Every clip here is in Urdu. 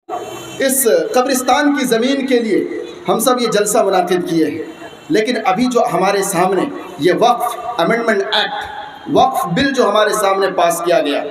اس قبرستان کی زمین کے لیے ہم سب یہ جلسہ منعقد کیے ہیں، لیکن ابھی جو ہمارے سامنے یہ وقف امینڈمنٹ ایکٹ، وقف بل جو ہمارے سامنے پاس کیا گیا،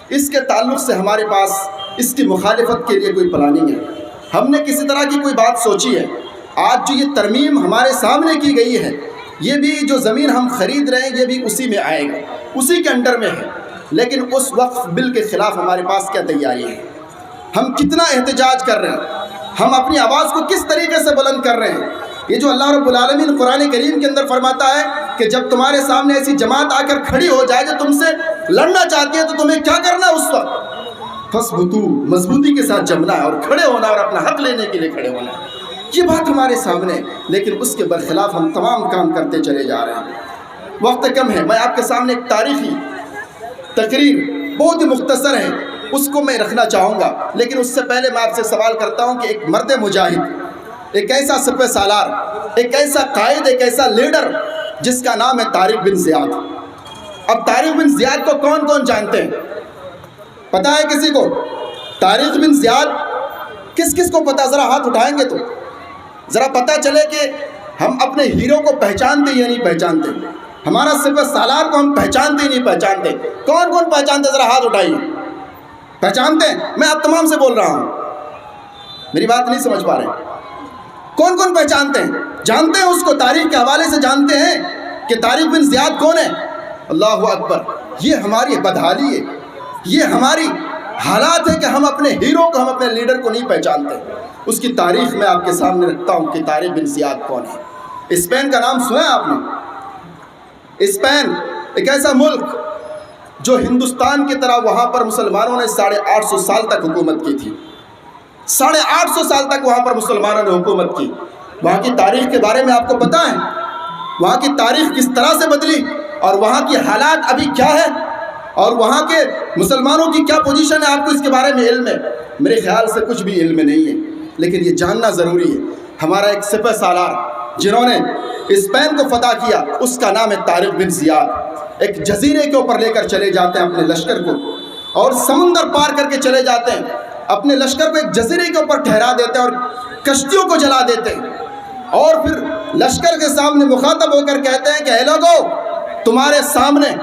اس کے تعلق سے ہمارے پاس اس کی مخالفت کے لیے کوئی پلاننگ ہے، ہم نے کسی طرح کی کوئی بات سوچی ہے؟ آج جو یہ ترمیم ہمارے سامنے کی گئی ہے، یہ بھی جو زمین ہم خرید رہے ہیں یہ بھی اسی میں آئے گا، اسی کے انڈر میں ہے، لیکن اس وقف بل کے خلاف ہمارے پاس کیا تیاری ہے؟ ہم کتنا احتجاج کر رہے ہیں، ہم اپنی آواز کو کس طریقے سے بلند کر رہے ہیں؟ یہ جو اللہ رب العالمین قرآن کریم کے اندر فرماتا ہے کہ جب تمہارے سامنے ایسی جماعت آ کر کھڑی ہو جائے جو تم سے لڑنا چاہتی ہے تو تمہیں کیا کرنا ہے اس وقت؟ فَاثْبُتُوا، مضبوطی کے ساتھ جمنا ہے اور کھڑے ہونا اور اپنا حق لینے کے لیے کھڑے ہونا ہے۔ یہ بات ہمارے سامنے ہے، لیکن اس کے برخلاف ہم تمام کام کرتے چلے جا رہے ہیں۔ وقت کم ہے، میں آپ کے سامنے ایک تاریخی تقریر بہت ہی مختصر ہے، اس کو میں رکھنا چاہوں گا، لیکن اس سے پہلے میں آپ سے سوال کرتا ہوں کہ ایک مرد مجاہد، ایک ایسا سپہ سالار، ایک ایسا قائد، ایک ایسا لیڈر جس کا نام ہے طارق بن زیاد۔ اب طارق بن زیاد کو کون کون جانتے ہیں؟ پتہ ہے کسی کو؟ طارق بن زیاد کس کس کو پتہ؟ ذرا ہاتھ اٹھائیں گے تو ذرا پتہ چلے کہ ہم اپنے ہیرو کو پہچانتے یا نہیں پہچانتے، ہمارا سپہ سالار کو ہم پہچانتے ہی نہیں پہچانتے۔ کون کون پہچانتے؟ ذرا ہاتھ اٹھائیے۔ پہچانتے ہیں؟ میں آپ تمام سے بول رہا ہوں، میری بات نہیں سمجھ پا رہے۔ کون کون پہچانتے ہیں؟ جانتے ہیں اس کو؟ تاریخ کے حوالے سے جانتے ہیں کہ طارق بن زیاد کون ہے؟ اللہ اکبر! یہ ہماری بدحالی ہے، یہ ہماری حالات ہے کہ ہم اپنے ہیرو کو، ہم اپنے لیڈر کو نہیں پہچانتے۔ اس کی تاریخ میں آپ کے سامنے رکھتا ہوں کہ طارق بن زیاد کون ہے۔ اسپین کا نام سنا ہے آپ نے؟ اسپین ایک ایسا ملک جو ہندوستان کی طرح وہاں پر مسلمانوں نے 850 سال تک حکومت کی تھی، 850 سال تک وہاں پر مسلمانوں نے حکومت کی۔ وہاں کی تاریخ کے بارے میں آپ کو پتہ ہے؟ وہاں کی تاریخ کس طرح سے بدلی اور وہاں کی حالات ابھی کیا ہے اور وہاں کے مسلمانوں کی کیا پوزیشن ہے، آپ کو اس کے بارے میں علم ہے؟ میرے خیال سے کچھ بھی علم نہیں ہے، لیکن یہ جاننا ضروری ہے۔ ہمارا ایک سپہ سالار جنہوں نے اسپین کو فتح کیا، اس کا نام ہے طارق بن زیاد۔ ایک جزیرے کے اوپر لے کر چلے جاتے ہیں اپنے لشکر کو اور سمندر پار کر کے چلے جاتے ہیں، اپنے لشکر کو ایک جزیرے کے اوپر ٹھہرا دیتے ہیں اور کشتیوں کو جلا دیتے ہیں، اور پھر لشکر کے سامنے مخاطب ہو کر کہتے ہیں کہ اے لوگو، تمہارے سامنے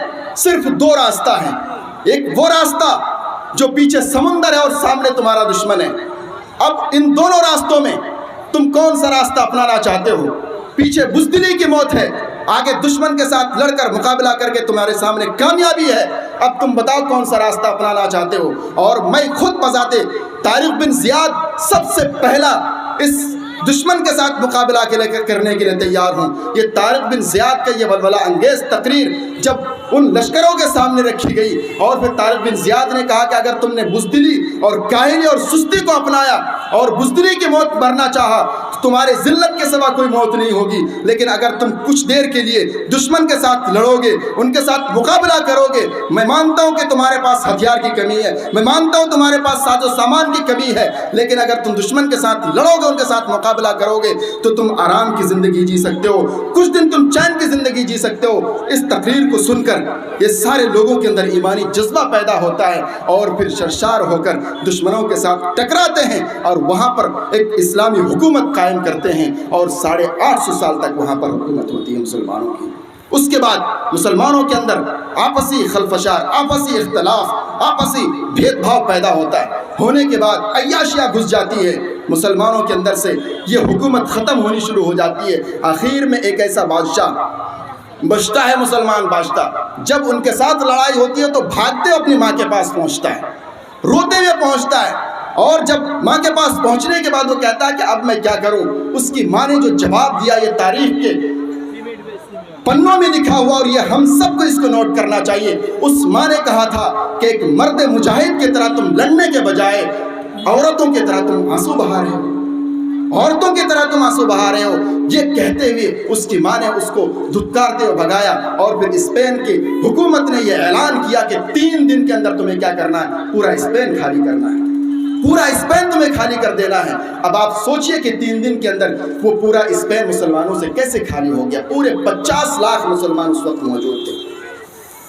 صرف 2 راستہ ہیں، ایک وہ راستہ جو پیچھے سمندر ہے اور سامنے تمہارا دشمن ہے۔ اب ان دونوں راستوں میں تم کون سا راستہ اپنانا چاہتے ہو؟ پیچھے بزدلی کی موت ہے، آگے دشمن کے ساتھ لڑ کر مقابلہ کر کے تمہارے سامنے کامیابی ہے۔ اب تم بتاؤ کون سا راستہ اپنانا چاہتے ہو؟ اور میں خود بذات طارق بن زیاد سب سے پہلا اس دشمن کے ساتھ مقابلہ کرنے کے لیے تیار ہوں۔ یہ طارق بن زیاد کا یہ ولولہ انگیز تقریر جب ان لشکروں کے سامنے رکھی گئی اور پھر طارق بن زیاد نے کہا کہ اگر تم نے بزدلی اور کاہلی اور سستی کو اپنایا اور بزدلی کی موت مرنا چاہا تو تمہارے ذلت کے سوا کوئی موت نہیں ہوگی، لیکن اگر تم کچھ دیر کے لیے دشمن کے ساتھ لڑو گے، ان کے ساتھ مقابلہ کرو گے، میں مانتا ہوں کہ تمہارے پاس ہتھیار کی کمی ہے، میں مانتا ہوں تمہارے پاس ساز و سامان کی کمی ہے، لیکن اگر تم دشمن کے ساتھ لڑو گے، ان کے ساتھ مقابلہ کرو گے تو تم آرام کی زندگی جی سکتے ہو، کچھ دن تم چین کی زندگی جی سکتے ہو۔ اس تقریر کو سن کر یہ سارے لوگوں کے اندر ایمانی جذبہ پیدا ہوتا ہے اور پھر سرشار ہو کر دشمنوں کے ساتھ ٹکراتے ہیں اور وہاں پر ایک اسلامی حکومت قائم کرتے ہیں اور 850 سال تک وہاں پر حکومت ہوتی ہے مسلمانوں کی۔ اس کے بعد مسلمانوں کے اندر آپسی خلفشار، آپسی اختلاف، آپسی بھید بھاؤ پیدا ہوتا ہے، ہونے کے بعد عیاشیاں گھس جاتی ہے مسلمانوں کے اندر سے، یہ حکومت ختم ہونی شروع ہو جاتی ہے۔ آخر میں ایک ایسا بادشاہ بچتا ہے، مسلمان بادشاہ، جب ان کے ساتھ لڑائی ہوتی ہے تو بھاگتے اپنی ماں کے پاس پہنچتا ہے، روتے ہوئے پہنچتا ہے، اور جب ماں کے پاس پہنچنے کے بعد وہ کہتا ہے کہ اب میں کیا کروں؟ اس کی ماں نے جو جواب دیا یہ تاریخ کے پنوں میں لکھا ہوا اور یہ ہم سب کو اس کو نوٹ کرنا چاہیے۔ اس ماں نے کہا تھا کہ ایک مرد مجاہد کی طرح تم لڑنے کے بجائے عورتوں کی طرح تم آنسو بہا رہے ہو، عورتوں کی طرح تم آنسو بہا رہے ہو۔ یہ کہتے ہوئے اس کی ماں نے اس کو دھتکارتے ہوئے بھگایا اور پھر اسپین کی حکومت نے یہ اعلان کیا کہ 3 دن کے اندر تمہیں کیا کرنا ہے؟ پورا اسپین خالی کرنا ہے، پورا اسپین تمہیں خالی کر دینا ہے۔ اب آپ سوچئے کہ 3 دن کے اندر وہ پورا اسپین مسلمانوں سے کیسے خالی ہو گیا؟ پورے 50 لاکھ مسلمان اس وقت موجود تھے،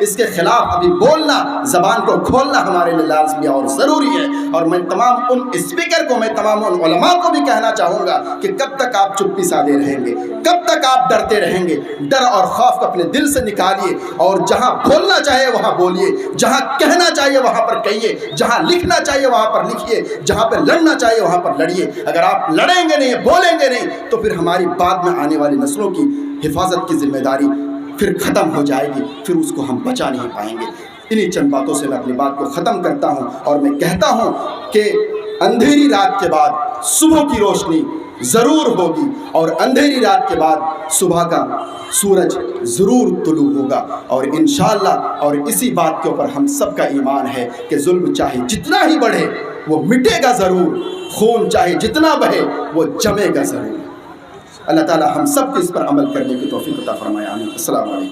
اس کے خلاف ابھی بولنا، زبان کو کھولنا ہمارے لیے لازمی اور ضروری ہے۔ اور میں تمام ان اسپیکر کو، میں تمام ان علماء کو بھی کہنا چاہوں گا کہ کب تک آپ چپی سادے رہیں گے، کب تک آپ ڈرتے رہیں گے؟ ڈر اور خوف کو اپنے دل سے نکالیے، اور جہاں بولنا چاہیے وہاں بولیے، جہاں کہنا چاہیے وہاں پر کہیے، جہاں لکھنا چاہیے وہاں پر لکھیے، جہاں پہ لڑنا چاہیے وہاں پر لڑیے۔ اگر آپ لڑیں گے نہیں، بولیں گے نہیں، تو پھر ہماری بعد میں آنے والی نسلوں کی حفاظت کی ذمہ داری پھر ختم ہو جائے گی، پھر اس کو ہم بچا نہیں پائیں گے۔ انہی چند باتوں سے میں اپنی بات کو ختم کرتا ہوں، اور میں کہتا ہوں کہ اندھیری رات کے بعد صبح کی روشنی ضرور ہوگی، اور اندھیری رات کے بعد صبح کا سورج ضرور طلوع ہوگا، اور انشاءاللہ اور اسی بات کے اوپر ہم سب کا ایمان ہے کہ ظلم چاہے جتنا ہی بڑھے وہ مٹے گا ضرور، خون چاہے جتنا بہے وہ جمے گا ضرور۔ اللہ تعالی ہم سب کو اس پر عمل کرنے کی توفیق عطا فرمائے، آمین۔ السلام علیکم۔